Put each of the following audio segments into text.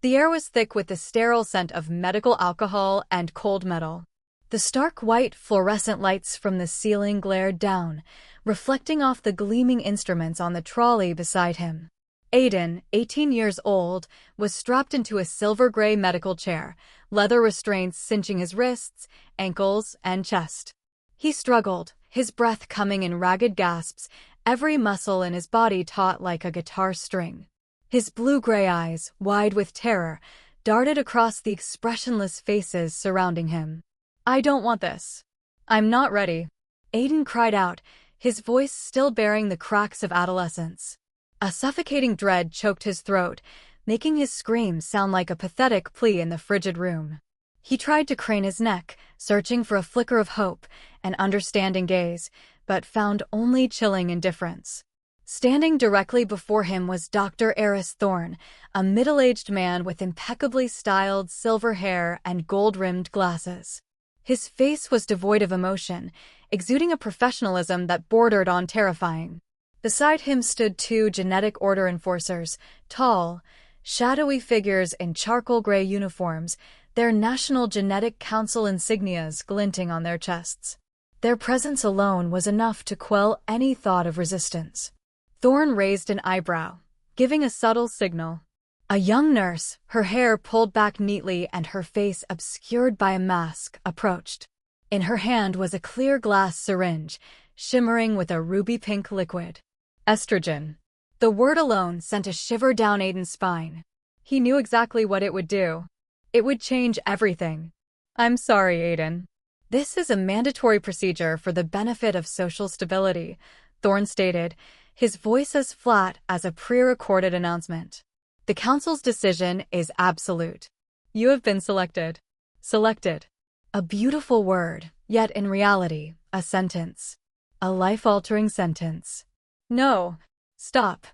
The air was thick with the sterile scent of medical alcohol and cold metal. The stark white fluorescent lights from the ceiling glared down, reflecting off the gleaming instruments on the trolley beside him. Aiden, 18 years old, was strapped into a silver-gray medical chair, leather restraints cinching his wrists, ankles, and chest. He struggled, his breath coming in ragged gasps, every muscle in his body taut like a guitar string. His blue-gray eyes, wide with terror, darted across the expressionless faces surrounding him. "I don't want this. I'm not ready," Aiden cried out, his voice still bearing the cracks of adolescence. A suffocating dread choked his throat, making his screams sound like a pathetic plea in the frigid room. He tried to crane his neck, searching for a flicker of hope, an understanding gaze, but found only chilling indifference. Standing directly before him was Dr. Eris Thorne, a middle-aged man with impeccably styled silver hair and gold-rimmed glasses. His face was devoid of emotion, exuding a professionalism that bordered on terrifying. Beside him stood two genetic order enforcers, tall, shadowy figures in charcoal-gray uniforms, their National Genetic Council insignias glinting on their chests. Their presence alone was enough to quell any thought of resistance. Thorne raised an eyebrow, giving a subtle signal. A young nurse, her hair pulled back neatly and her face obscured by a mask, approached. In her hand was a clear glass syringe, shimmering with a ruby-pink liquid. Estrogen. The word alone sent a shiver down Aiden's spine. He knew exactly what it would do. It would change everything. "I'm sorry, Aiden. This is a mandatory procedure for the benefit of social stability," Thorne stated, his voice as flat as a pre-recorded announcement. "The council's decision is absolute. You have been selected." Selected. A beautiful word, yet in reality, a sentence. A life-altering sentence. "No. Stop.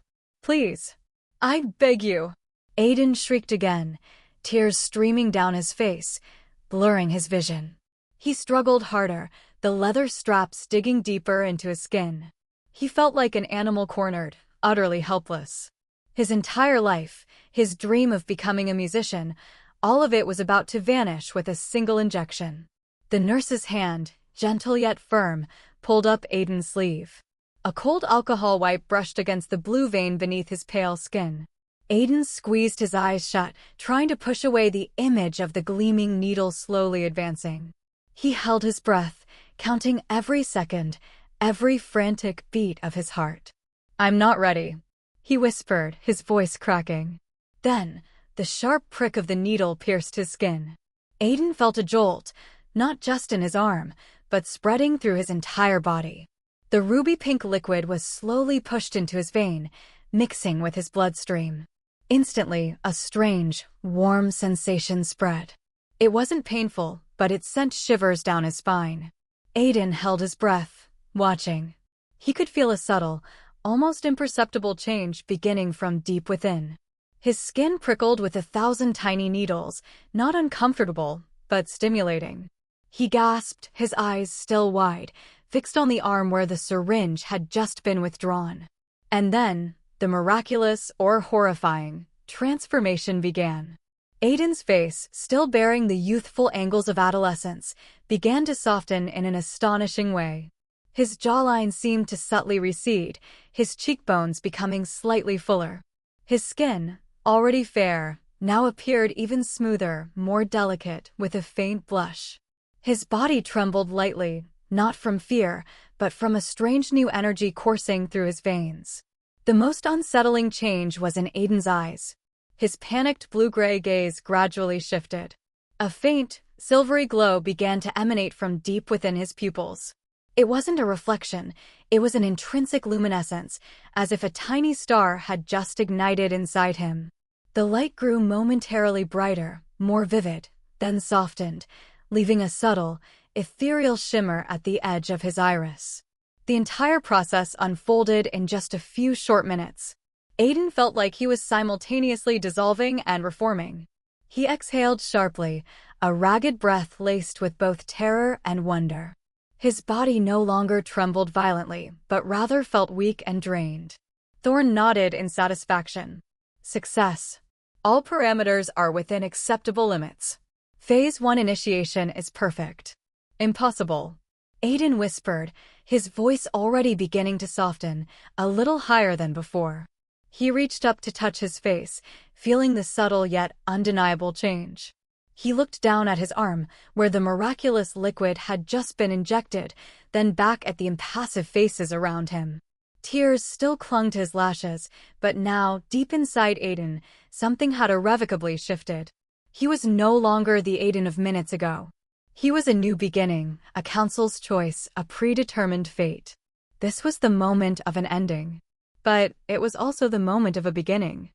Please. I beg you." Aiden shrieked again, tears streaming down his face, blurring his vision. He struggled harder, the leather straps digging deeper into his skin. He felt like an animal cornered, utterly helpless. His entire life, his dream of becoming a musician, all of it was about to vanish with a single injection. The nurse's hand, gentle yet firm, pulled up Aiden's sleeve. A cold alcohol wipe brushed against the blue vein beneath his pale skin. Aiden squeezed his eyes shut, trying to push away the image of the gleaming needle slowly advancing. He held his breath, counting every second, every frantic beat of his heart. "I'm not ready," he whispered, his voice cracking. Then, the sharp prick of the needle pierced his skin. Aiden felt a jolt, not just in his arm, but spreading through his entire body. The ruby-pink liquid was slowly pushed into his vein, mixing with his bloodstream. Instantly, a strange, warm sensation spread. It wasn't painful, but it sent shivers down his spine. Aiden held his breath, watching. He could feel a subtle, almost imperceptible change beginning from deep within. His skin prickled with 1,000 tiny needles, not uncomfortable, but stimulating. He gasped, his eyes still wide, fixed on the arm where the syringe had just been withdrawn. And then, the miraculous or horrifying transformation began. Aiden's face, still bearing the youthful angles of adolescence, began to soften in an astonishing way. His jawline seemed to subtly recede, his cheekbones becoming slightly fuller. His skin, already fair, now appeared even smoother, more delicate, with a faint blush. His body trembled lightly, not from fear, but from a strange new energy coursing through his veins. The most unsettling change was in Aiden's eyes. His panicked blue-gray gaze gradually shifted. A faint, silvery glow began to emanate from deep within his pupils. It wasn't a reflection, it was an intrinsic luminescence, as if a tiny star had just ignited inside him. The light grew momentarily brighter, more vivid, then softened, leaving a subtle, ethereal shimmer at the edge of his iris. The entire process unfolded in just a few short minutes. Aiden felt like he was simultaneously dissolving and reforming. He exhaled sharply, a ragged breath laced with both terror and wonder. His body no longer trembled violently, but rather felt weak and drained. Thorne nodded in satisfaction. Success. All parameters are within acceptable limits. Phase 1 initiation is perfect. Impossible. Aiden whispered, his voice already beginning to soften, a little higher than before. He reached up to touch his face, feeling the subtle yet undeniable change. He looked down at his arm, where the miraculous liquid had just been injected, then back at the impassive faces around him. Tears still clung to his lashes, but now, deep inside Aiden, something had irrevocably shifted. He was no longer the Aiden of minutes ago. He was a new beginning, a council's choice, a predetermined fate. This was the moment of an ending. But it was also the moment of a beginning.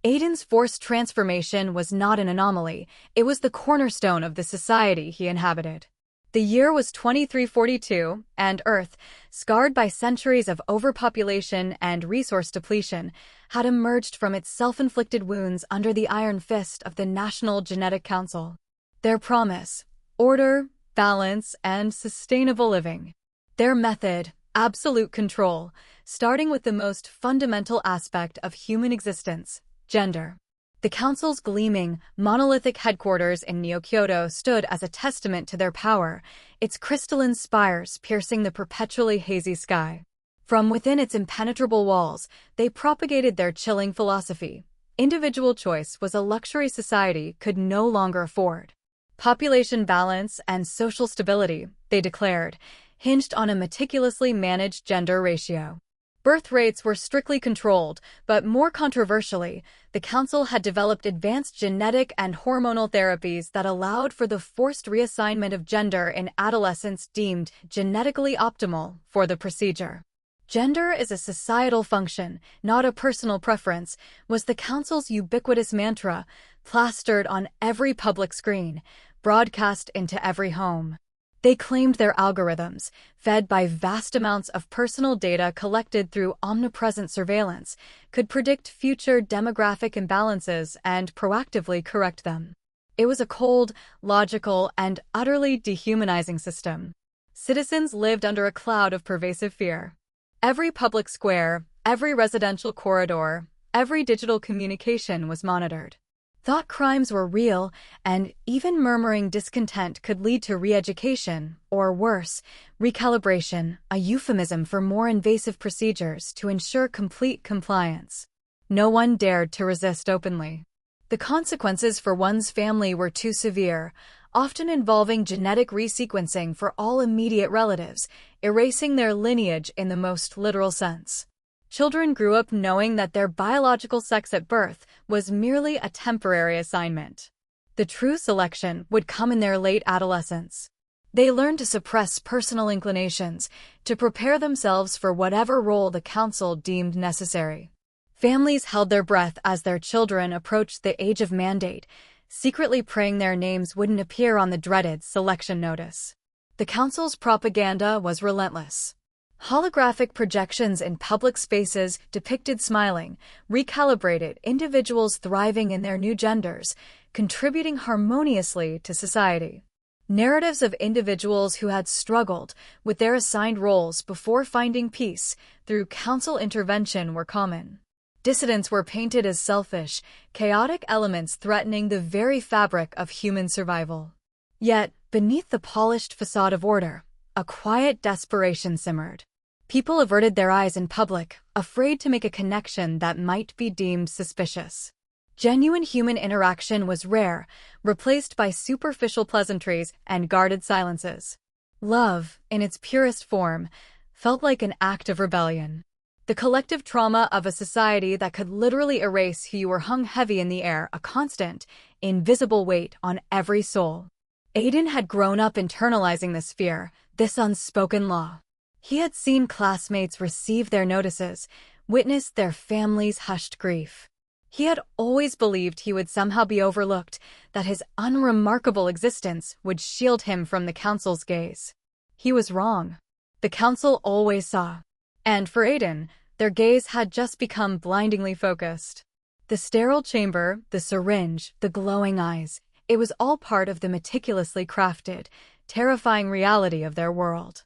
Aiden's forced transformation was not an anomaly, it was the cornerstone of the society he inhabited. The year was 2342, and Earth, scarred by centuries of overpopulation and resource depletion, had emerged from its self-inflicted wounds under the iron fist of the National Genetic Council. Their promise: order, balance, and sustainable living. Their method: absolute control, starting with the most fundamental aspect of human existence: gender. The Council's gleaming, monolithic headquarters in Neo-Kyoto stood as a testament to their power, its crystalline spires piercing the perpetually hazy sky. From within its impenetrable walls, they propagated their chilling philosophy. Individual choice was a luxury society could no longer afford. Population balance and social stability, they declared, hinged on a meticulously managed gender ratio. Birth rates were strictly controlled, but more controversially, the Council had developed advanced genetic and hormonal therapies that allowed for the forced reassignment of gender in adolescents deemed genetically optimal for the procedure. Gender is a societal function, not a personal preference, was the Council's ubiquitous mantra, plastered on every public screen, broadcast into every home. They claimed their algorithms, fed by vast amounts of personal data collected through omnipresent surveillance, could predict future demographic imbalances and proactively correct them. It was a cold, logical, and utterly dehumanizing system. Citizens lived under a cloud of pervasive fear. Every public square, every residential corridor, every digital communication was monitored. Thought crimes were real, and even murmuring discontent could lead to re-education, or worse, recalibration, a euphemism for more invasive procedures to ensure complete compliance. No one dared to resist openly. The consequences for one's family were too severe, often involving genetic resequencing for all immediate relatives, erasing their lineage in the most literal sense. Children grew up knowing that their biological sex at birth was merely a temporary assignment. The true selection would come in their late adolescence. They learned to suppress personal inclinations, to prepare themselves for whatever role the Council deemed necessary. Families held their breath as their children approached the age of mandate, secretly praying their names wouldn't appear on the dreaded selection notice. The Council's propaganda was relentless. Holographic projections in public spaces depicted smiling, recalibrated individuals thriving in their new genders, contributing harmoniously to society. Narratives of individuals who had struggled with their assigned roles before finding peace through council intervention were common. Dissidents were painted as selfish, chaotic elements threatening the very fabric of human survival. Yet, beneath the polished facade of order, a quiet desperation simmered. People averted their eyes in public, afraid to make a connection that might be deemed suspicious. Genuine human interaction was rare, replaced by superficial pleasantries and guarded silences. Love, in its purest form, felt like an act of rebellion. The collective trauma of a society that could literally erase who you were hung heavy in the air, a constant, invisible weight on every soul. Aiden had grown up internalizing this fear, this unspoken law. He had seen classmates receive their notices, witnessed their families' hushed grief. He had always believed he would somehow be overlooked, that his unremarkable existence would shield him from the Council's gaze. He was wrong. The Council always saw. And for Aiden, their gaze had just become blindingly focused. The sterile chamber, the syringe, the glowing eyes, it was all part of the meticulously crafted, terrifying reality of their world.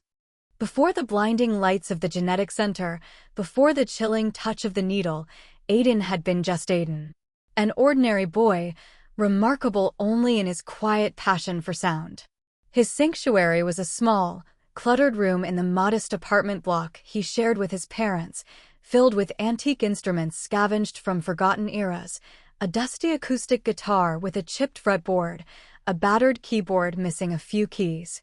Before the blinding lights of the genetic center, before the chilling touch of the needle, Aiden had been just Aiden. An ordinary boy, remarkable only in his quiet passion for sound. His sanctuary was a small, cluttered room in the modest apartment block he shared with his parents, filled with antique instruments scavenged from forgotten eras, a dusty acoustic guitar with a chipped fretboard, a battered keyboard missing a few keys,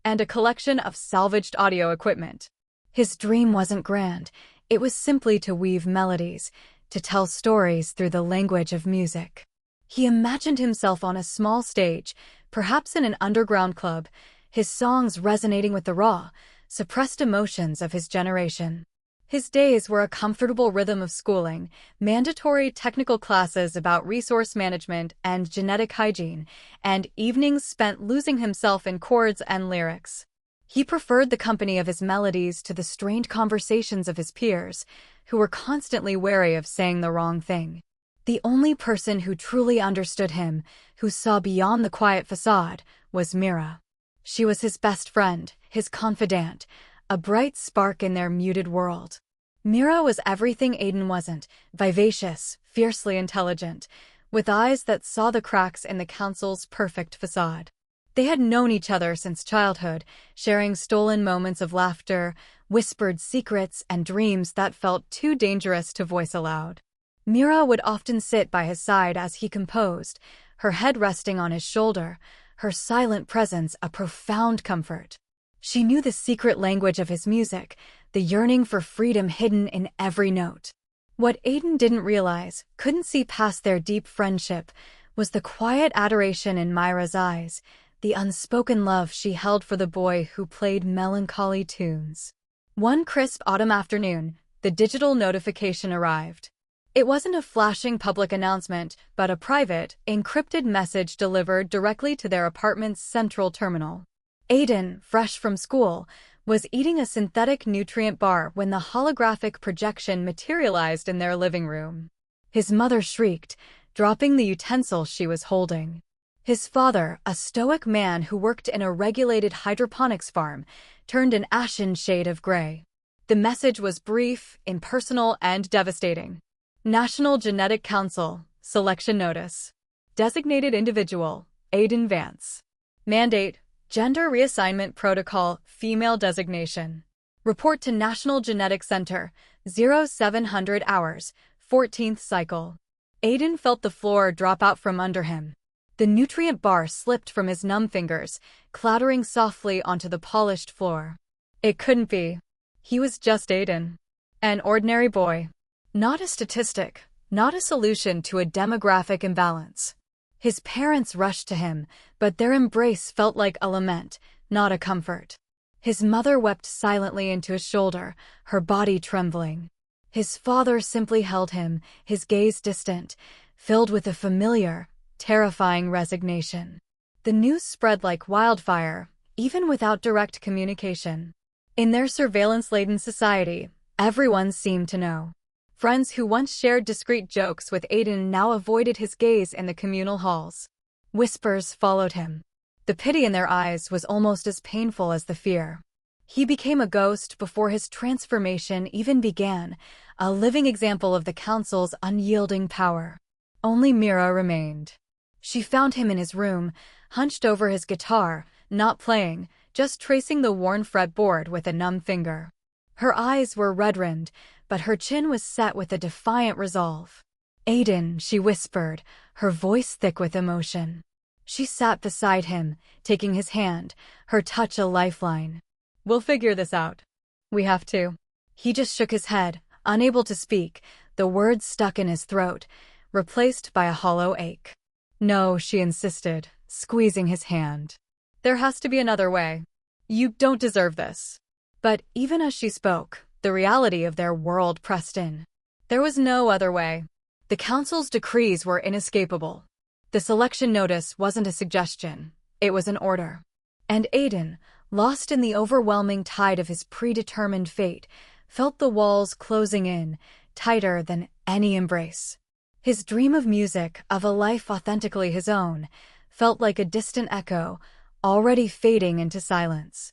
and a collection of salvaged audio equipment. His dream wasn't grand, it was simply to weave melodies, to tell stories through the language of music. He imagined himself on a small stage, perhaps in an underground club, his songs resonating with the raw, suppressed emotions of his generation. His days were a comfortable rhythm of schooling, mandatory technical classes about resource management and genetic hygiene, and evenings spent losing himself in chords and lyrics. He preferred the company of his melodies to the strained conversations of his peers, who were constantly wary of saying the wrong thing. The only person who truly understood him, who saw beyond the quiet facade, was Mira. She was his best friend, his confidant, a bright spark in their muted world. Mira was everything Aiden wasn't, vivacious, fiercely intelligent, with eyes that saw the cracks in the council's perfect facade. They had known each other since childhood, sharing stolen moments of laughter, whispered secrets, and dreams that felt too dangerous to voice aloud. Mira would often sit by his side as he composed, her head resting on his shoulder, her silent presence a profound comfort. She knew the secret language of his music, the yearning for freedom hidden in every note. What Aiden didn't realize, couldn't see past their deep friendship, was the quiet adoration in Myra's eyes, the unspoken love she held for the boy who played melancholy tunes. One crisp autumn afternoon, the digital notification arrived. It wasn't a flashing public announcement, but a private, encrypted message delivered directly to their apartment's central terminal. Aiden, fresh from school, was eating a synthetic nutrient bar when the holographic projection materialized in their living room. His mother shrieked, dropping the utensil she was holding. His father, a stoic man who worked in a regulated hydroponics farm, turned an ashen shade of gray. The message was brief, impersonal, and devastating. National Genetic Council, Selection Notice. Designated Individual, Aiden Vance. Mandate, Gender Reassignment Protocol, Female Designation. Report to National Genetic Center, 0700 hours, 14th cycle. Aiden felt the floor drop out from under him. The nutrient bar slipped from his numb fingers, clattering softly onto the polished floor. It couldn't be. He was just Aiden. An ordinary boy. Not a statistic, not a solution to a demographic imbalance. His parents rushed to him, but their embrace felt like a lament, not a comfort. His mother wept silently into his shoulder, her body trembling. His father simply held him, his gaze distant, filled with a familiar, terrifying resignation. The news spread like wildfire, even without direct communication. In their surveillance-laden society, everyone seemed to know. Friends who once shared discreet jokes with Aiden now avoided his gaze in the communal halls. Whispers followed him. The pity in their eyes was almost as painful as the fear. He became a ghost before his transformation even began, a living example of the council's unyielding power. Only Mira remained. She found him in his room, hunched over his guitar, not playing, just tracing the worn fretboard with a numb finger. Her eyes were red-rimmed, but her chin was set with a defiant resolve. "Aiden," she whispered, her voice thick with emotion. She sat beside him, taking his hand, her touch a lifeline. "We'll figure this out. We have to." He just shook his head, unable to speak, the words stuck in his throat, replaced by a hollow ache. "No," she insisted, squeezing his hand. "There has to be another way. You don't deserve this." But even as she spoke, the reality of their world pressed in. There was no other way. The council's decrees were inescapable. The selection notice wasn't a suggestion, it was an order. And Aiden, lost in the overwhelming tide of his predetermined fate, felt the walls closing in, tighter than any embrace. His dream of music, of a life authentically his own, felt like a distant echo, already fading into silence.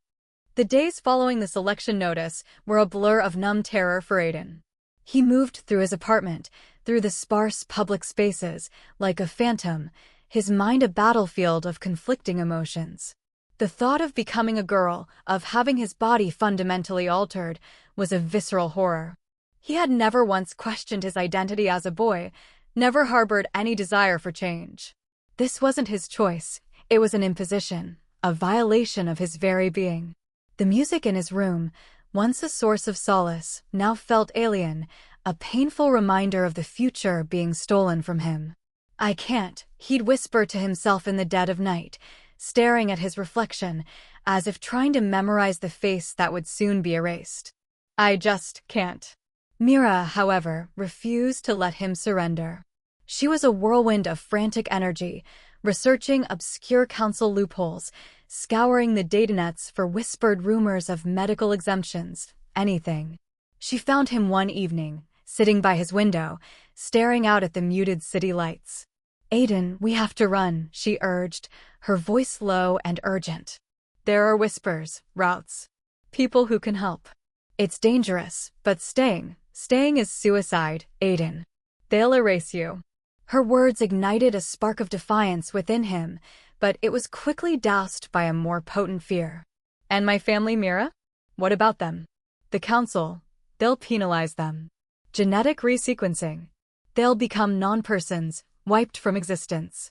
The days following the selection notice were a blur of numb terror for Aiden. He moved through his apartment, Through the sparse public spaces, like a phantom, his mind a battlefield of conflicting emotions. The thought of becoming a girl, of having his body fundamentally altered, was a visceral horror. He had never once questioned his identity as a boy, never harbored any desire for change. This wasn't his choice, it was an imposition, a violation of his very being. The music in his room, once a source of solace, now felt alien, a painful reminder of the future being stolen from him. "I can't," he'd whisper to himself in the dead of night, staring at his reflection, as if trying to memorize the face that would soon be erased. "I just can't." Mira, however, refused to let him surrender. She was a whirlwind of frantic energy, researching obscure council loopholes, scouring the datanets for whispered rumors of medical exemptions, anything. She found him one evening, sitting by his window, staring out at the muted city lights. "Aiden, we have to run," she urged, her voice low and urgent. "There are whispers, routes, people who can help. It's dangerous, but staying is suicide, Aiden. They'll erase you." Her words ignited a spark of defiance within him, but it was quickly doused by a more potent fear. "And my family, Mira? What about them? The council, they'll penalize them. Genetic resequencing. They'll become non-persons, wiped from existence.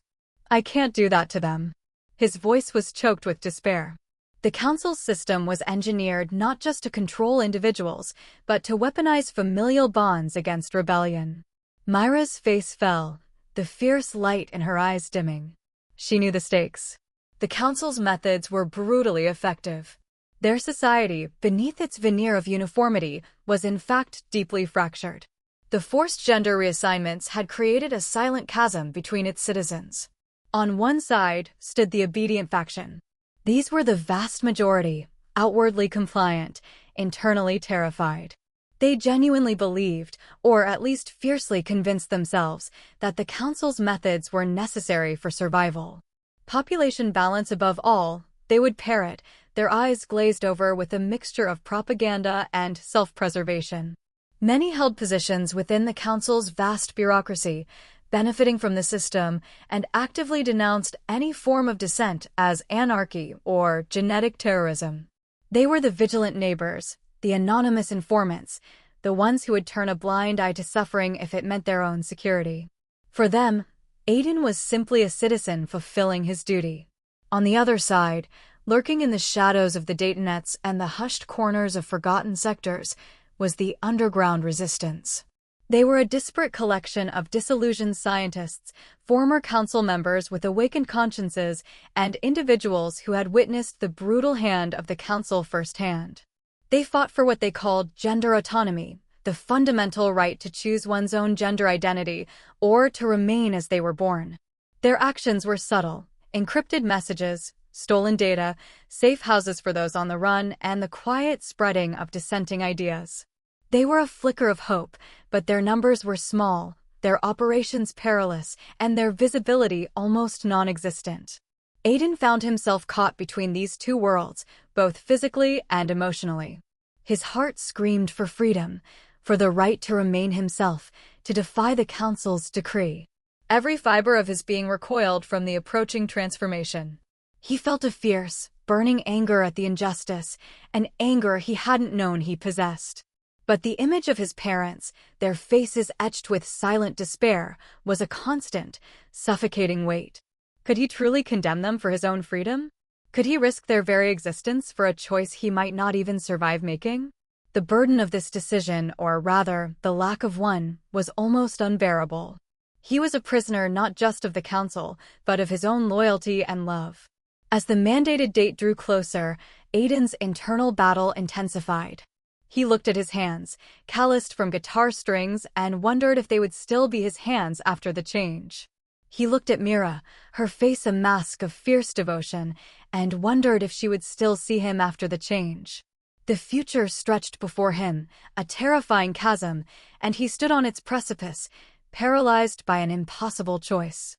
I can't do that to them." His voice was choked with despair. The council's system was engineered not just to control individuals, but to weaponize familial bonds against rebellion. Myra's face fell, the fierce light in her eyes dimming. She knew the stakes. The council's methods were brutally effective. Their society, beneath its veneer of uniformity, was in fact deeply fractured. The forced gender reassignments had created a silent chasm between its citizens. On one side stood the obedient faction. These were the vast majority, outwardly compliant, internally terrified. They genuinely believed, or at least fiercely convinced themselves, that the council's methods were necessary for survival. Population balance above all, they would parrot, their eyes glazed over with a mixture of propaganda and self-preservation. Many held positions within the council's vast bureaucracy, benefiting from the system, and actively denounced any form of dissent as anarchy or genetic terrorism. They were the vigilant neighbors, the anonymous informants, the ones who would turn a blind eye to suffering if it meant their own security. For them, Aiden was simply a citizen fulfilling his duty. On the other side, lurking in the shadows of the datanets and the hushed corners of forgotten sectors, was the underground resistance. They were a disparate collection of disillusioned scientists, former council members with awakened consciences, and individuals who had witnessed the brutal hand of the council firsthand. They fought for what they called gender autonomy, the fundamental right to choose one's own gender identity or to remain as they were born. Their actions were subtle: encrypted messages, stolen data, safe houses for those on the run, and the quiet spreading of dissenting ideas. They were a flicker of hope, but their numbers were small, their operations perilous, and their visibility almost non-existent. Aiden found himself caught between these two worlds, both physically and emotionally. His heart screamed for freedom, for the right to remain himself, to defy the council's decree. Every fiber of his being recoiled from the approaching transformation. He felt a fierce, burning anger at the injustice, an anger he hadn't known he possessed. But the image of his parents, their faces etched with silent despair, was a constant, suffocating weight. Could he truly condemn them for his own freedom? Could he risk their very existence for a choice he might not even survive making? The burden of this decision, or rather, the lack of one, was almost unbearable. He was a prisoner not just of the council, but of his own loyalty and love. As the mandated date drew closer, Aiden's internal battle intensified. He looked at his hands, calloused from guitar strings, and wondered if they would still be his hands after the change. He looked at Mira, her face a mask of fierce devotion, and wondered if she would still see him after the change. The future stretched before him, a terrifying chasm, and he stood on its precipice, paralyzed by an impossible choice.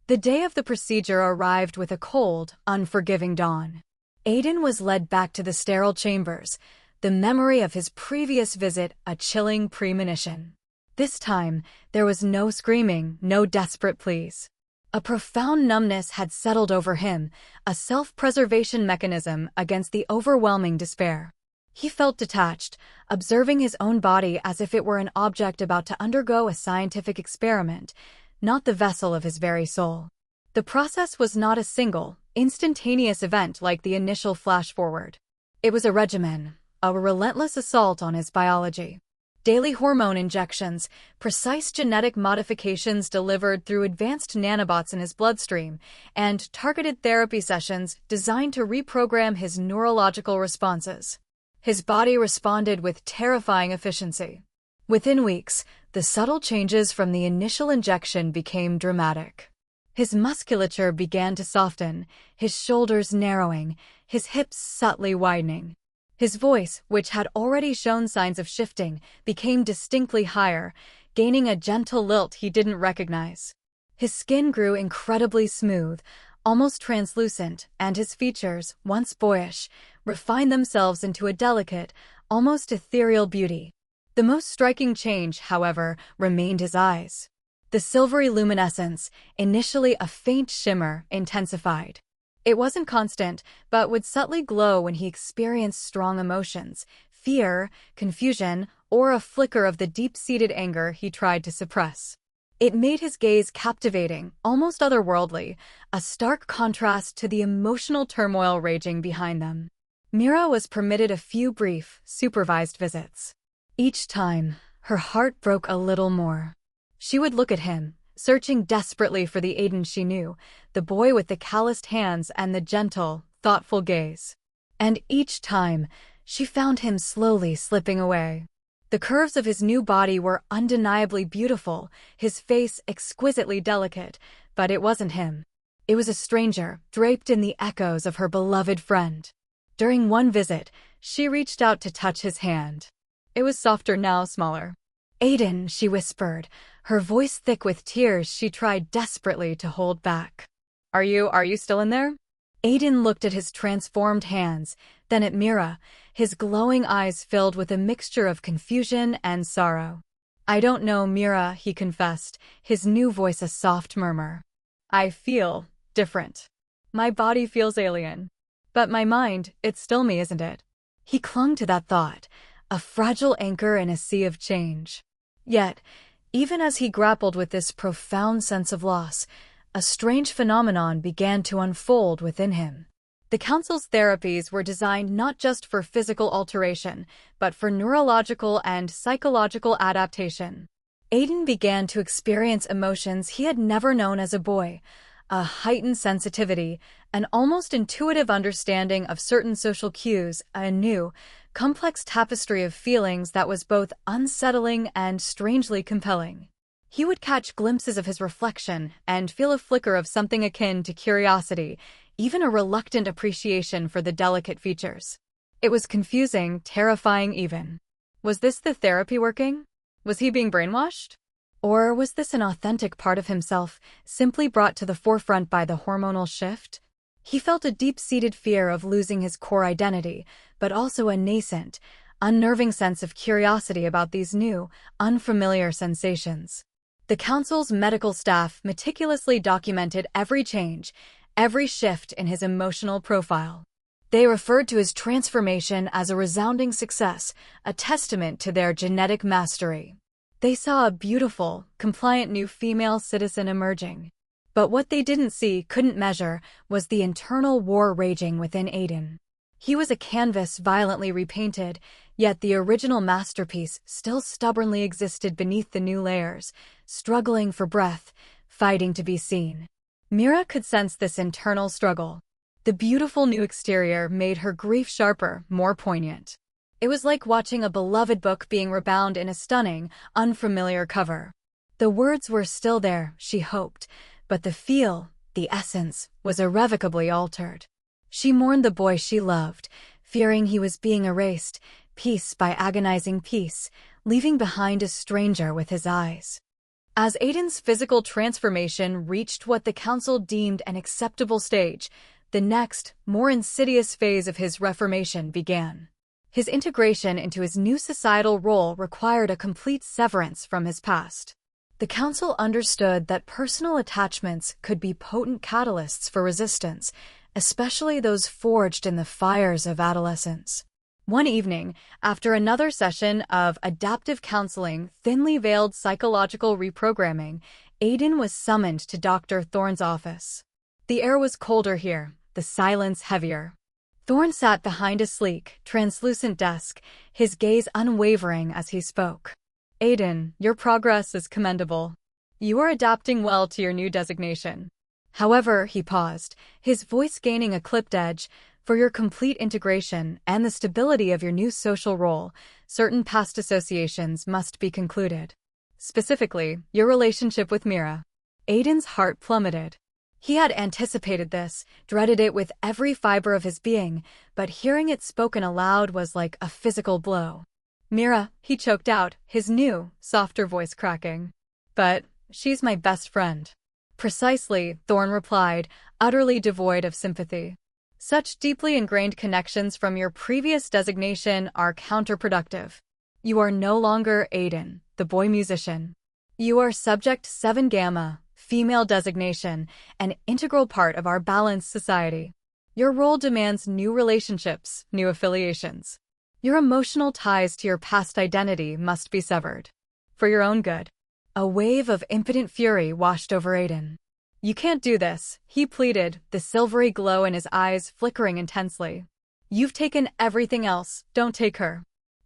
The day of the procedure arrived with a cold, unforgiving dawn. Aiden was led back to the sterile chambers, the memory of his previous visit a chilling premonition. This time, there was no screaming, no desperate pleas. A profound numbness had settled over him, a self-preservation mechanism against the overwhelming despair. He felt detached, observing his own body as if it were an object about to undergo a scientific experiment, not the vessel of his very soul. The process was not a single, instantaneous event like the initial flash-forward. It was a regimen, a relentless assault on his biology. Daily hormone injections, precise genetic modifications delivered through advanced nanobots in his bloodstream, and targeted therapy sessions designed to reprogram his neurological responses. His body responded with terrifying efficiency. Within weeks, the subtle changes from the initial injection became dramatic. His musculature began to soften, his shoulders narrowing, his hips subtly widening. His voice, which had already shown signs of shifting, became distinctly higher, gaining a gentle lilt he didn't recognize. His skin grew incredibly smooth, almost translucent, and his features, once boyish, refined themselves into a delicate, almost ethereal beauty. The most striking change, however, remained his eyes. The silvery luminescence, initially a faint shimmer, intensified. It wasn't constant, but would subtly glow when he experienced strong emotions, fear, confusion, or a flicker of the deep-seated anger he tried to suppress. It made his gaze captivating, almost otherworldly, a stark contrast to the emotional turmoil raging behind them. Mira was permitted a few brief, supervised visits. Each time, her heart broke a little more. She would look at him, searching desperately for the Aiden she knew, the boy with the calloused hands and the gentle, thoughtful gaze. And each time, she found him slowly slipping away. The curves of his new body were undeniably beautiful, his face exquisitely delicate, but it wasn't him. It was a stranger, draped in the echoes of her beloved friend. During one visit, she reached out to touch his hand. It was softer now, smaller. "Aiden," she whispered, her voice thick with tears she tried desperately to hold back. Are you still in there?" Aiden looked at his transformed hands, then at Mira, his glowing eyes filled with a mixture of confusion and sorrow. "I don't know, Mira," he confessed, his new voice a soft murmur. "I feel different. My body feels alien. But my mind, it's still me, isn't it?" He clung to that thought, a fragile anchor in a sea of change. Yet, even as he grappled with this profound sense of loss, a strange phenomenon began to unfold within him. The Council's therapies were designed not just for physical alteration, but for neurological and psychological adaptation. Aiden began to experience emotions he had never known as a boy, a heightened sensitivity, an almost intuitive understanding of certain social cues, a new, complex tapestry of feelings that was both unsettling and strangely compelling. He would catch glimpses of his reflection and feel a flicker of something akin to curiosity, even a reluctant appreciation for the delicate features. It was confusing, terrifying even. Was this the therapy working? Was he being brainwashed? Or was this an authentic part of himself, simply brought to the forefront by the hormonal shift? He felt a deep-seated fear of losing his core identity, but also a nascent, unnerving sense of curiosity about these new, unfamiliar sensations. The Council's medical staff meticulously documented every change, every shift in his emotional profile. They referred to his transformation as a resounding success, a testament to their genetic mastery. They saw a beautiful, compliant new female citizen emerging. But what they didn't see, couldn't measure, was the internal war raging within Aiden. He was a canvas violently repainted, yet the original masterpiece still stubbornly existed beneath the new layers, struggling for breath, fighting to be seen. Mira could sense this internal struggle. The beautiful new exterior made her grief sharper, more poignant. It was like watching a beloved book being rebound in a stunning, unfamiliar cover. The words were still there, she hoped, but the feel, the essence, was irrevocably altered. She mourned the boy she loved, fearing he was being erased, piece by agonizing piece, leaving behind a stranger with his eyes. As Aiden's physical transformation reached what the Council deemed an acceptable stage, the next, more insidious phase of his reformation began. His integration into his new societal role required a complete severance from his past. The council understood that personal attachments could be potent catalysts for resistance, especially those forged in the fires of adolescence. One evening, after another session of adaptive counseling, thinly veiled psychological reprogramming, Aiden was summoned to Dr. Thorne's office. The air was colder here, the silence heavier. Thorne sat behind a sleek, translucent desk, his gaze unwavering as he spoke. Aiden, your progress is commendable. You are adapting well to your new designation. However, he paused, his voice gaining a clipped edge. For your complete integration and the stability of your new social role, certain past associations must be concluded. Specifically, your relationship with Mira. Aiden's heart plummeted. He had anticipated this, dreaded it with every fiber of his being, but hearing it spoken aloud was like a physical blow. Mira, he choked out, his new, softer voice cracking. But she's my best friend. Precisely, Thorne replied, utterly devoid of sympathy. Such deeply ingrained connections from your previous designation are counterproductive. You are no longer Aiden, the boy musician. You are Subject 7 Gamma, female designation, an integral part of our balanced society. Your role demands new relationships, new affiliations. Your emotional ties to your past identity must be severed. For your own good. A wave of impotent fury washed over Aiden. You can't do this, he pleaded, the silvery glow in his eyes flickering intensely. You've taken everything else, don't take her.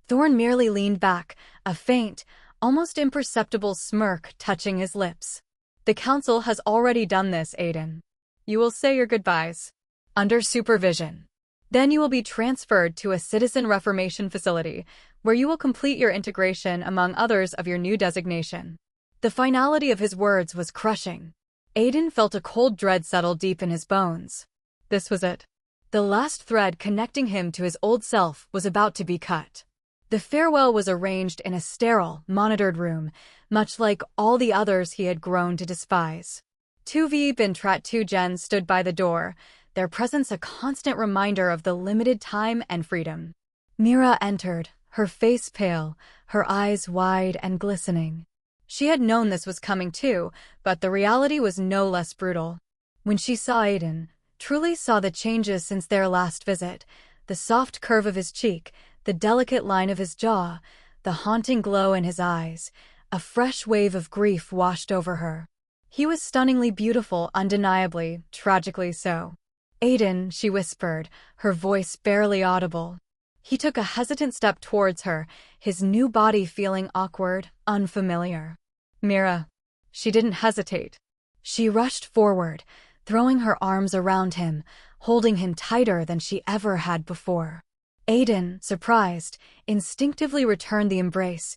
Thorne merely leaned back, a faint, almost imperceptible smirk touching his lips. The council has already done this, Aiden. You will say your goodbyes. Under supervision. Then you will be transferred to a citizen reformation facility, where you will complete your integration among others of your new designation. The finality of his words was crushing. Aiden felt a cold dread settle deep in his bones. This was it. The last thread connecting him to his old self was about to be cut. The farewell was arranged in a sterile, monitored room, much like all the others he had grown to despise. 2V Bintrat 2 Gen stood by the door, their presence a constant reminder of the limited time and freedom. Mira entered, her face pale, her eyes wide and glistening. She had known this was coming too, but the reality was no less brutal. When she saw Aiden, truly saw the changes since their last visit, the soft curve of his cheek, the delicate line of his jaw, the haunting glow in his eyes, a fresh wave of grief washed over her. He was stunningly beautiful, undeniably, tragically so. Aiden, she whispered, her voice barely audible. He took a hesitant step towards her, his new body feeling awkward, unfamiliar. Mira. She didn't hesitate. She rushed forward, throwing her arms around him, holding him tighter than she ever had before. Aiden, surprised, instinctively returned the embrace,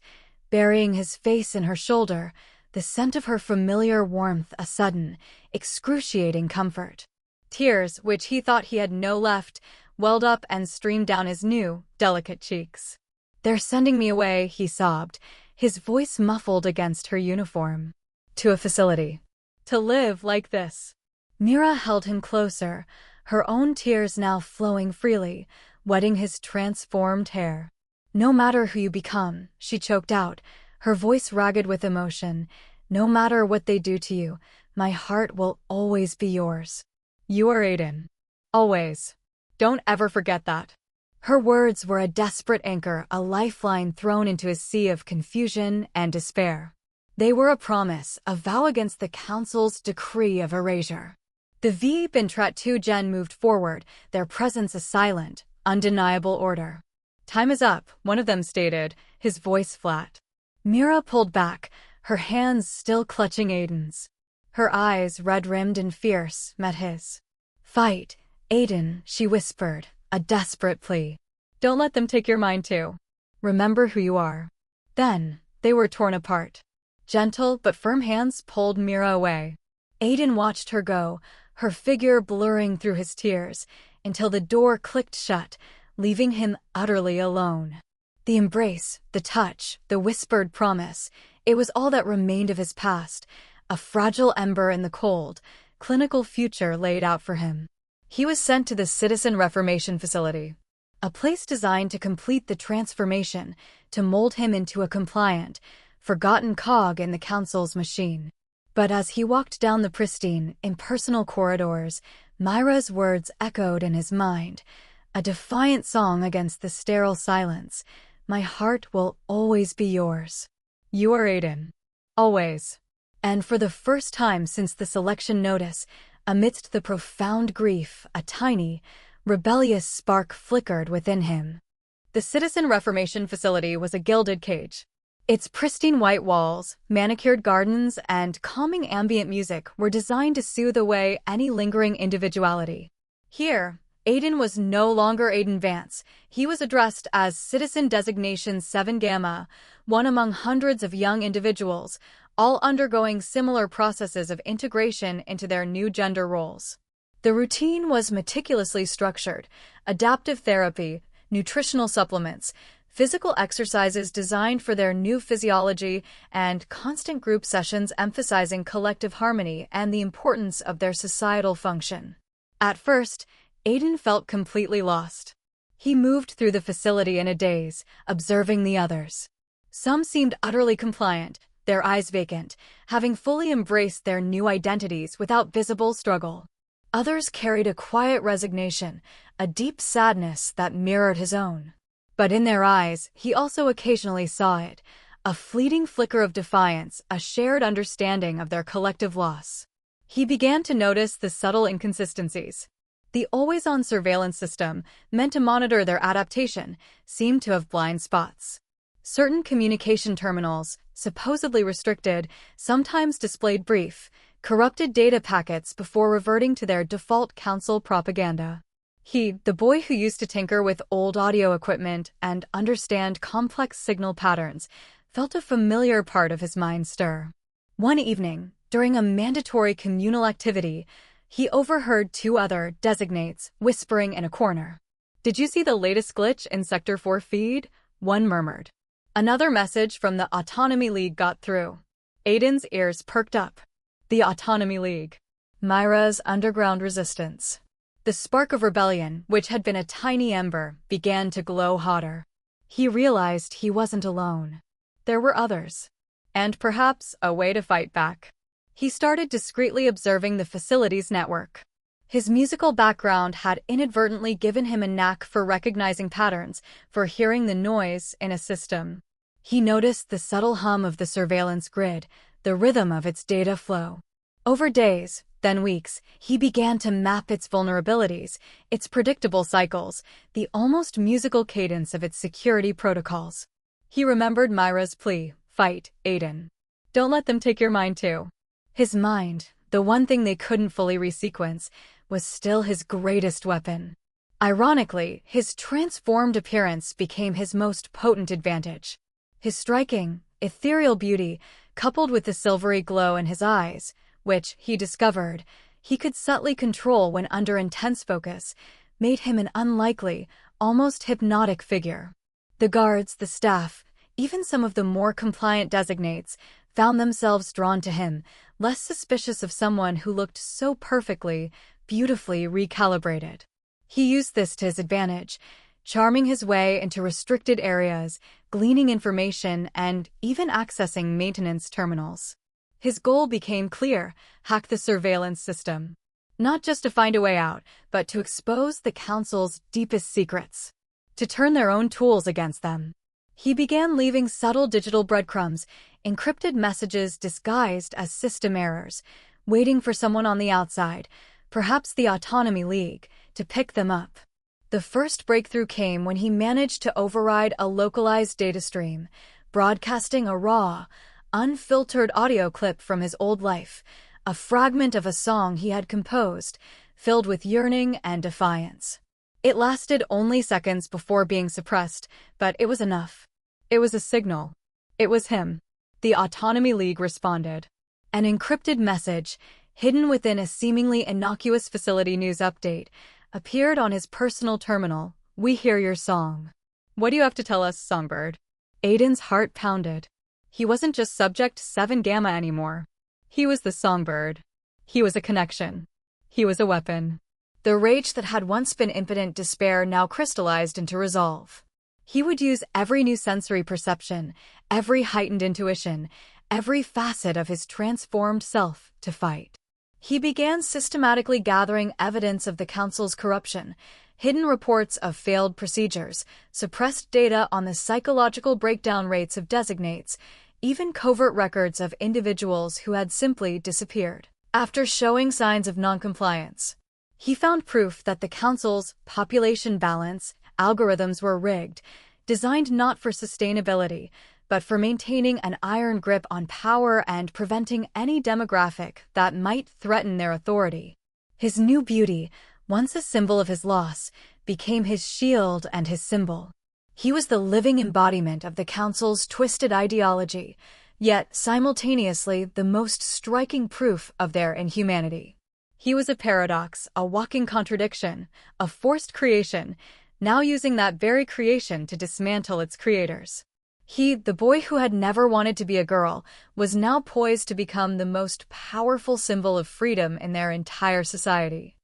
burying his face in her shoulder, the scent of her familiar warmth a sudden, excruciating comfort. Tears, which he thought he had no left, welled up and streamed down his new, delicate cheeks. They're sending me away, he sobbed, his voice muffled against her uniform. To a facility. To live like this. Mira held him closer, her own tears now flowing freely, wetting his transformed hair. No matter who you become, she choked out, her voice ragged with emotion, no matter what they do to you, my heart will always be yours. You are Aiden. Always. Don't ever forget that. Her words were a desperate anchor, a lifeline thrown into a sea of confusion and despair. They were a promise, a vow against the council's decree of erasure. The V Bintrat 2 Gen moved forward, their presence a silent, undeniable order. Time is up, one of them stated, his voice flat. Mira pulled back, her hands still clutching Aiden's. Her eyes, red-rimmed and fierce, met his. Fight, Aiden, she whispered, a desperate plea. Don't let them take your mind too. Remember who you are. Then, they were torn apart. Gentle but firm hands pulled Mira away. Aiden watched her go, her figure blurring through his tears, until the door clicked shut, leaving him utterly alone. The embrace, the touch, the whispered promise, it was all that remained of his past, a fragile ember in the cold, clinical future laid out for him. He was sent to the Citizen Reformation Facility. a place designed to complete the transformation, to mold him into a compliant, forgotten cog in the council's machine. But as he walked down the pristine, impersonal corridors, Myra's words echoed in his mind, a defiant song against the sterile silence. My heart will always be yours. You are Aiden. Always. And for the first time since the selection notice, amidst the profound grief, a tiny, rebellious spark flickered within him. The Citizen Reformation Facility was a gilded cage. Its pristine white walls, manicured gardens, and calming ambient music were designed to soothe away any lingering individuality. Here, Aiden was no longer Aiden Vance. He was addressed as Citizen Designation 7 Gamma, one among hundreds of young individuals, all undergoing similar processes of integration into their new gender roles. The routine was meticulously structured: adaptive therapy, nutritional supplements, physical exercises designed for their new physiology, and constant group sessions emphasizing collective harmony and the importance of their societal function. At first, Aiden felt completely lost. He moved through the facility in a daze, observing the others. Some seemed utterly compliant, their eyes vacant, having fully embraced their new identities without visible struggle. Others carried a quiet resignation, a deep sadness that mirrored his own. But in their eyes, he also occasionally saw it, a fleeting flicker of defiance, a shared understanding of their collective loss. He began to notice the subtle inconsistencies. The always-on surveillance system, meant to monitor their adaptation, seemed to have blind spots. Certain communication terminals, supposedly restricted, sometimes displayed brief, corrupted data packets before reverting to their default council propaganda. He, the boy who used to tinker with old audio equipment and understand complex signal patterns, felt a familiar part of his mind stir. One evening, during a mandatory communal activity, he overheard two other designates whispering in a corner. "Did you see the latest glitch in Sector 4 feed?" one murmured. Another message from the Autonomy League got through. Aiden's ears perked up. The Autonomy League. Myra's underground resistance. The spark of rebellion, which had been a tiny ember, began to glow hotter. He realized he wasn't alone. There were others. And perhaps a way to fight back. He started discreetly observing the facility's network. His musical background had inadvertently given him a knack for recognizing patterns, for hearing the noise in a system. He noticed the subtle hum of the surveillance grid, the rhythm of its data flow. Over days, then weeks, he began to map its vulnerabilities, its predictable cycles, the almost musical cadence of its security protocols. He remembered Myra's plea, "Fight, Aiden. Don't let them take your mind too." His mind, the one thing they couldn't fully resequence, was still his greatest weapon. Ironically, his transformed appearance became his most potent advantage. His striking, ethereal beauty, coupled with the silvery glow in his eyes, which, he discovered, he could subtly control when under intense focus, made him an unlikely, almost hypnotic figure. The guards, the staff, even some of the more compliant designates, found themselves drawn to him, less suspicious of someone who looked so perfectly, beautifully recalibrated. He used this to his advantage, charming his way into restricted areas, gleaning information, and even accessing maintenance terminals. His goal became clear: hack the surveillance system. Not just to find a way out, but to expose the Council's deepest secrets. To turn their own tools against them. He began leaving subtle digital breadcrumbs, encrypted messages disguised as system errors, waiting for someone on the outside, perhaps the Autonomy League, to pick them up. The first breakthrough came when he managed to override a localized data stream, broadcasting a raw, unfiltered audio clip from his old life, a fragment of a song he had composed, filled with yearning and defiance. It lasted only seconds before being suppressed, but it was enough. It was a signal. It was him. The Autonomy League responded. An encrypted message, hidden within a seemingly innocuous facility news update, appeared on his personal terminal. "We hear your song. What do you have to tell us, Songbird?" Aiden's heart pounded. He wasn't just Subject 7 Gamma anymore. He was the Songbird. He was a connection. He was a weapon. The rage that had once been impotent despair now crystallized into resolve. He would use every new sensory perception, every heightened intuition, every facet of his transformed self to fight. He began systematically gathering evidence of the council's corruption, hidden reports of failed procedures, suppressed data on the psychological breakdown rates of designates, even covert records of individuals who had simply disappeared after showing signs of noncompliance. He found proof that the council's population balance algorithms were rigged, designed not for sustainability, but for maintaining an iron grip on power and preventing any demographic that might threaten their authority. His new beauty, once a symbol of his loss, became his shield and his symbol. He was the living embodiment of the council's twisted ideology, yet simultaneously the most striking proof of their inhumanity. He was a paradox, a walking contradiction, a forced creation, now using that very creation to dismantle its creators. He, the boy who had never wanted to be a girl, was now poised to become the most powerful symbol of freedom in their entire society.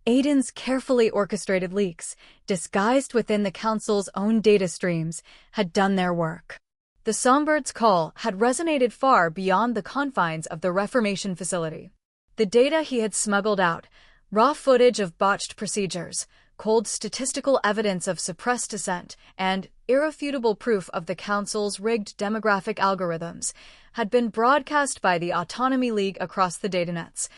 Aiden's carefully orchestrated leaks, disguised within the council's own data streams, had done their work. The Songbird's call had resonated far beyond the confines of the Reformation facility. The data he had smuggled out, raw footage of botched procedures, cold statistical evidence of suppressed dissent, and irrefutable proof of the council's rigged demographic algorithms, had been broadcast by the Autonomy League across the datanets,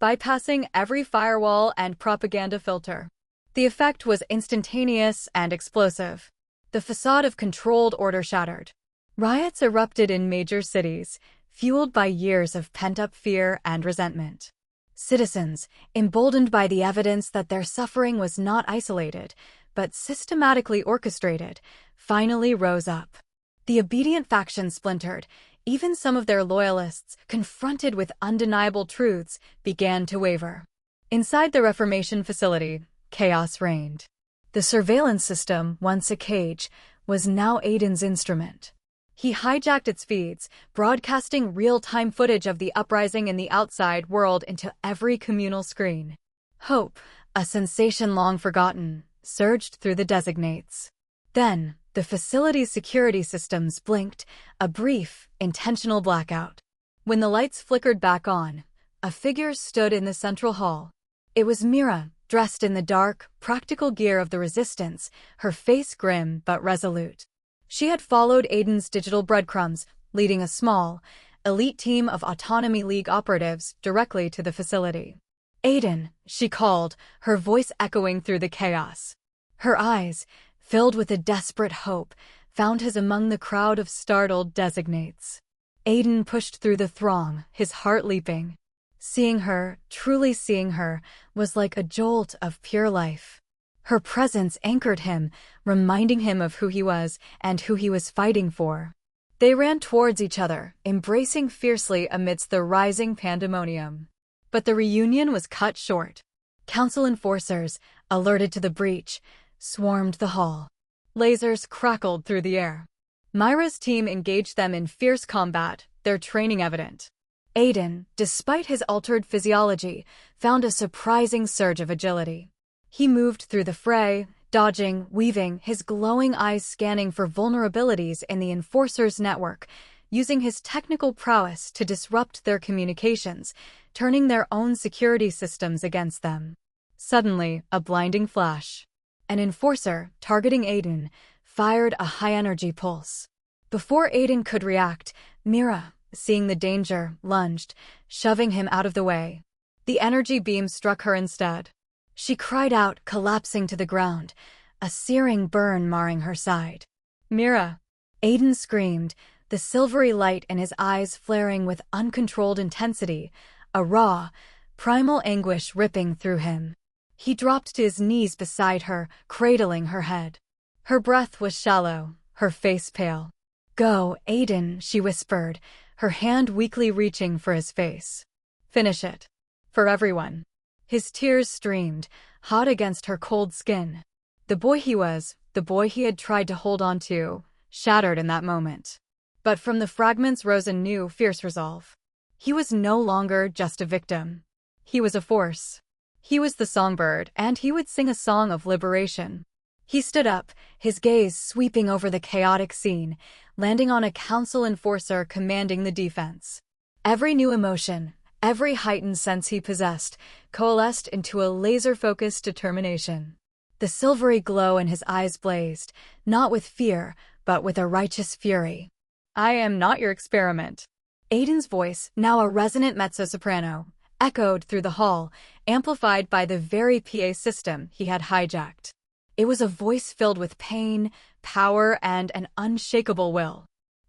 bypassing every firewall and propaganda filter. The effect was instantaneous and explosive. The facade of controlled order shattered. Riots erupted in major cities, fueled by years of pent-up fear and resentment. Citizens, emboldened by the evidence that their suffering was not isolated, but systematically orchestrated, finally rose up. The obedient faction splintered. Even some of their loyalists, confronted with undeniable truths, began to waver. Inside the Reformation facility, chaos reigned. The surveillance system, once a cage, was now Aiden's instrument. He hijacked its feeds, broadcasting real-time footage of the uprising in the outside world into every communal screen. Hope, a sensation long forgotten, surged through the designates. Then, the facility's security systems blinked, a brief, intentional blackout. When the lights flickered back on, a figure stood in the central hall. It was Mira, dressed in the dark, practical gear of the Resistance, her face grim but resolute. She had followed Aiden's digital breadcrumbs, leading a small, elite team of Autonomy League operatives directly to the facility. "Aiden," she called, her voice echoing through the chaos. Her eyes, filled with a desperate hope, found his among the crowd of startled designates. Aiden pushed through the throng, his heart leaping. Seeing her, truly seeing her, was like a jolt of pure life. Her presence anchored him, reminding him of who he was and who he was fighting for. They ran towards each other, embracing fiercely amidst the rising pandemonium. But the reunion was cut short. Council enforcers, alerted to the breach, swarmed the hall. Lasers crackled through the air. Myra's team engaged them in fierce combat, their training evident. Aiden, despite his altered physiology, found a surprising surge of agility. He moved through the fray, dodging, weaving, his glowing eyes scanning for vulnerabilities in the enforcers' network, using his technical prowess to disrupt their communications, turning their own security systems against them. Suddenly, a blinding flash. An enforcer, targeting Aiden, fired a high-energy pulse. Before Aiden could react, Mira, seeing the danger, lunged, shoving him out of the way. The energy beam struck her instead. She cried out, collapsing to the ground, a searing burn marring her side. "Mira!" Aiden screamed, the silvery light in his eyes flaring with uncontrolled intensity, a raw, primal anguish ripping through him. He dropped to his knees beside her, cradling her head. Her breath was shallow, her face pale. "Go, Aiden," she whispered, her hand weakly reaching for his face. "Finish it. For everyone." His tears streamed, hot against her cold skin. The boy he was, the boy he had tried to hold on to, shattered in that moment. But from the fragments rose a new, fierce resolve. He was no longer just a victim. He was a force. He was the songbird, and he would sing a song of liberation. He stood up, his gaze sweeping over the chaotic scene, landing on a council enforcer commanding the defense. Every new emotion, every heightened sense he possessed, coalesced into a laser-focused determination. The silvery glow in his eyes blazed, not with fear, but with a righteous fury. "I am not your experiment." Aiden's voice, now a resonant mezzo-soprano, echoed through the hall, amplified by the very PA system he had hijacked. It was a voice filled with pain, power, and an unshakable will.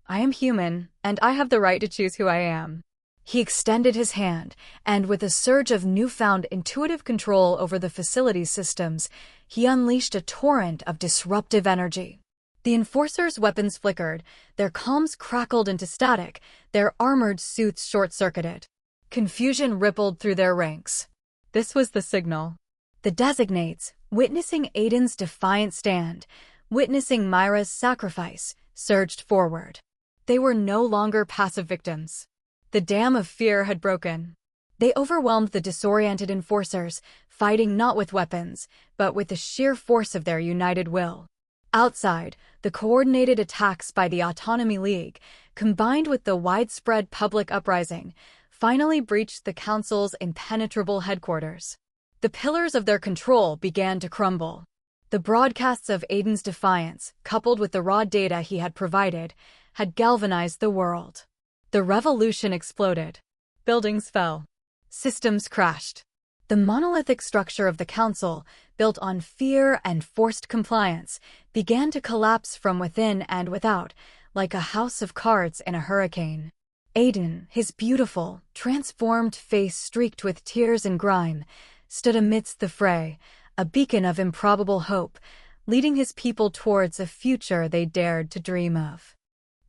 "I am human, and I have the right to choose who I am." He extended his hand, and with a surge of newfound intuitive control over the facility's systems, he unleashed a torrent of disruptive energy. The enforcers' weapons flickered, their comms crackled into static, their armored suits short-circuited. Confusion rippled through their ranks. This was the signal. The designates, witnessing Aiden's defiant stand, witnessing Myra's sacrifice, surged forward. They were no longer passive victims. The dam of fear had broken. They overwhelmed the disoriented enforcers, fighting not with weapons, but with the sheer force of their united will. Outside, the coordinated attacks by the Autonomy League, combined with the widespread public uprising, finally breached the Council's impenetrable headquarters. The pillars of their control began to crumble. The broadcasts of Aiden's defiance, coupled with the raw data he had provided, had galvanized the world. The revolution exploded. Buildings fell. Systems crashed. The monolithic structure of the Council, built on fear and forced compliance, began to collapse from within and without, like a house of cards in a hurricane. Aiden, his beautiful, transformed face streaked with tears and grime, stood amidst the fray, a beacon of improbable hope, leading his people towards a future they dared to dream of.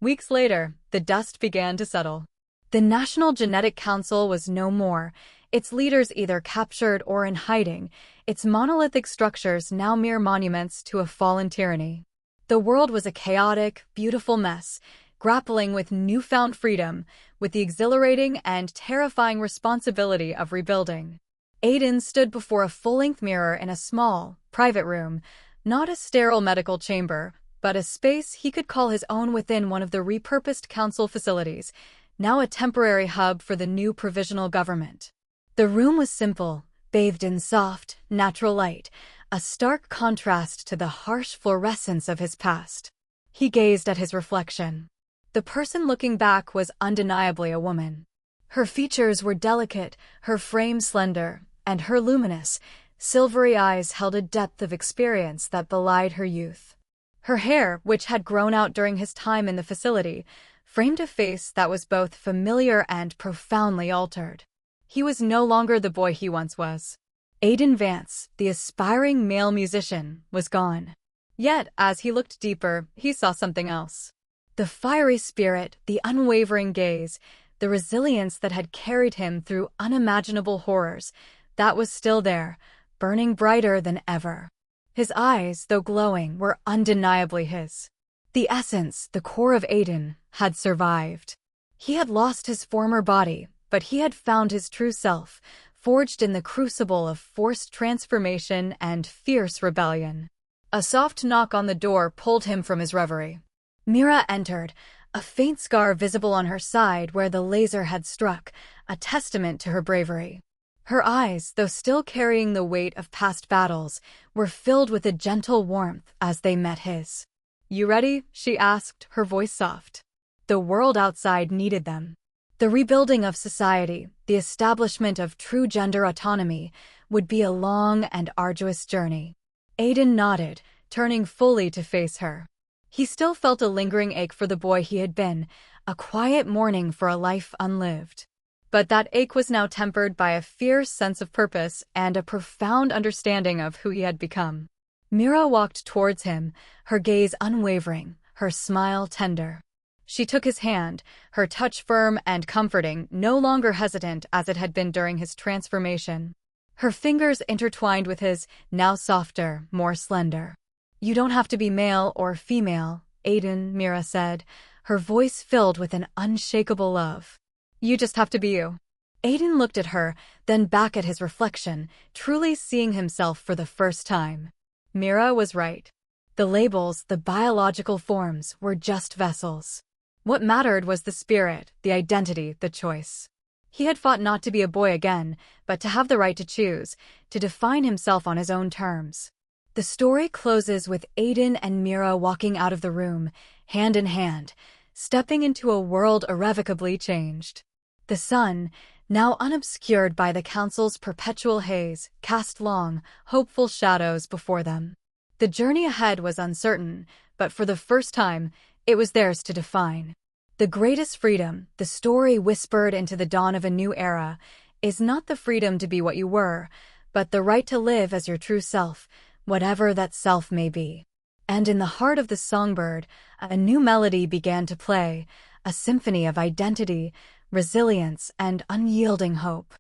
Weeks later, the dust began to settle. The National Genetic Council was no more, its leaders either captured or in hiding, its monolithic structures now mere monuments to a fallen tyranny. The world was a chaotic, beautiful mess, grappling with newfound freedom, with the exhilarating and terrifying responsibility of rebuilding. Aiden stood before a full-length mirror in a small, private room, not a sterile medical chamber, but a space he could call his own within one of the repurposed council facilities, now a temporary hub for the new provisional government. The room was simple, bathed in soft, natural light, a stark contrast to the harsh fluorescence of his past. He gazed at his reflection. The person looking back was undeniably a woman. Her features were delicate, her frame slender, and her luminous, silvery eyes held a depth of experience that belied her youth. Her hair, which had grown out during his time in the facility, framed a face that was both familiar and profoundly altered. He was no longer the boy he once was. Aiden Vance, the aspiring male musician, was gone. Yet, as he looked deeper, he saw something else. The fiery spirit, the unwavering gaze, the resilience that had carried him through unimaginable horrors, that was still there, burning brighter than ever. His eyes, though glowing, were undeniably his. The essence, the core of Aiden, had survived. He had lost his former body, but he had found his true self, forged in the crucible of forced transformation and fierce rebellion. A soft knock on the door pulled him from his reverie. Mira entered, a faint scar visible on her side where the laser had struck, a testament to her bravery. Her eyes, though still carrying the weight of past battles, were filled with a gentle warmth as they met his. "You ready?" she asked, her voice soft. The world outside needed them. The rebuilding of society, the establishment of true gender autonomy, would be a long and arduous journey. Aiden nodded, turning fully to face her. He still felt a lingering ache for the boy he had been, a quiet mourning for a life unlived. But that ache was now tempered by a fierce sense of purpose and a profound understanding of who he had become. Mira walked towards him, her gaze unwavering, her smile tender. She took his hand, her touch firm and comforting, no longer hesitant as it had been during his transformation. Her fingers intertwined with his, now softer, more slender. "You don't have to be male or female," Aiden, Mira said, her voice filled with an unshakable love. "You just have to be you." Aiden looked at her, then back at his reflection, truly seeing himself for the first time. Mira was right. The labels, the biological forms, were just vessels. What mattered was the spirit, the identity, the choice. He had fought not to be a boy again, but to have the right to choose, to define himself on his own terms. The story closes with Aiden and Mira walking out of the room, hand in hand, stepping into a world irrevocably changed. The sun, now unobscured by the council's perpetual haze, cast long, hopeful shadows before them. The journey ahead was uncertain, but for the first time, it was theirs to define. The greatest freedom, the story whispered into the dawn of a new era, is not the freedom to be what you were, but the right to live as your true self, whatever that self may be. And in the heart of the songbird, a new melody began to play, a symphony of identity, resilience, and unyielding hope.